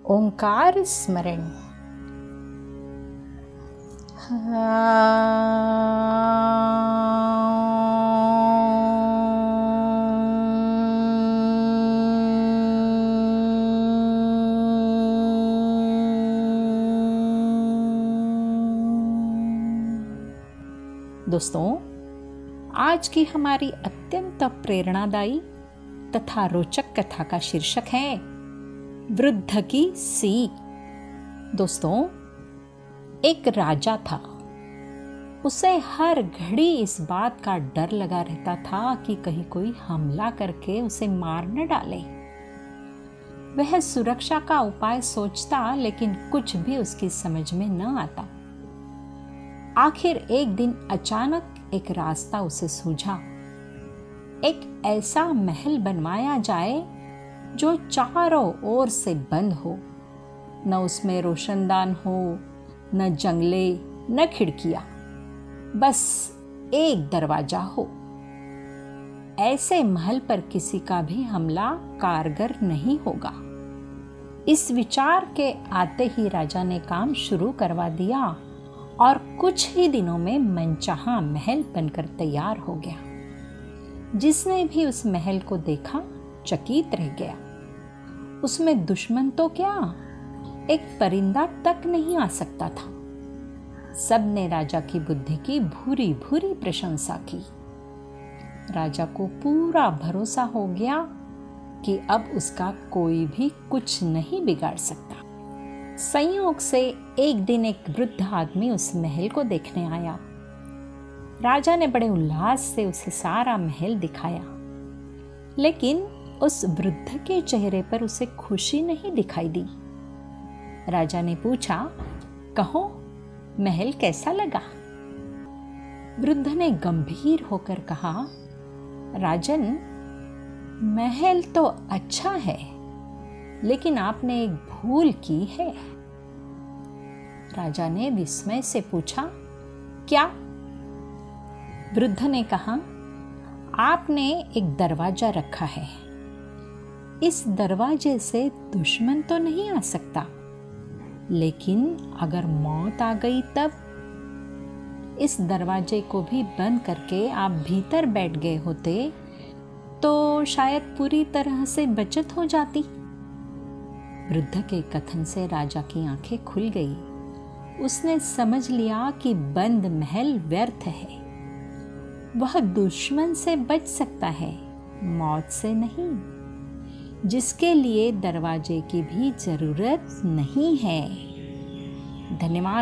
ओंकार स्मरण। दोस्तों, आज की हमारी अत्यंत प्रेरणादायी तथा रोचक कथा का शीर्षक है वृद्ध की सीख। दोस्तों, एक राजा था। उसे हर घड़ी इस बात का डर लगा रहता था कि कहीं कोई हमला करके उसे मार न डाले। वह सुरक्षा का उपाय सोचता, लेकिन कुछ भी उसकी समझ में न आता। आखिर एक दिन अचानक एक रास्ता उसे सूझा। एक ऐसा महल बनवाया जाए जो चारों ओर से बंद हो, न उसमें रोशनदान हो, न जंगले, न खिड़कियां, बस एक दरवाजा हो। ऐसे महल पर किसी का भी हमला कारगर नहीं होगा। इस विचार के आते ही राजा ने काम शुरू करवा दिया और कुछ ही दिनों में मनचाहा महल बनकर तैयार हो गया। जिसने भी उस महल को देखा चकित रह गया। उसमें दुश्मन तो क्या, एक परिंदा तक नहीं आ सकता था। सबने राजा की बुद्धि की भूरी भूरी प्रशंसा की। राजा को पूरा भरोसा हो गया कि अब उसका कोई भी कुछ नहीं बिगाड़ सकता। संयोग से एक दिन एक वृद्ध आदमी उस महल को देखने आया। राजा ने बड़े उल्लास से उसे सारा महल दिखाया, लेकिन उस वृद्ध के चेहरे पर उसे खुशी नहीं दिखाई दी। राजा ने पूछा, कहो, महल कैसा लगा? वृद्ध ने गंभीर होकर कहा, राजन, महल तो अच्छा है, लेकिन आपने एक भूल की है। राजा ने विस्मय से पूछा, क्या? वृद्ध ने कहा, आपने एक दरवाजा रखा है। इस दरवाजे से दुश्मन तो नहीं आ सकता, लेकिन अगर मौत आ गई तब? इस दरवाजे को भी बंद करके आप भीतर बैठ गए होते तो शायद पूरी तरह से बचत हो जाती। वृद्ध के कथन से राजा की आंखें खुल गई। उसने समझ लिया कि बंद महल व्यर्थ है। वह दुश्मन से बच सकता है, मौत से नहीं, जिसके लिए दरवाजे की भी जरूरत नहीं है। धन्यवाद।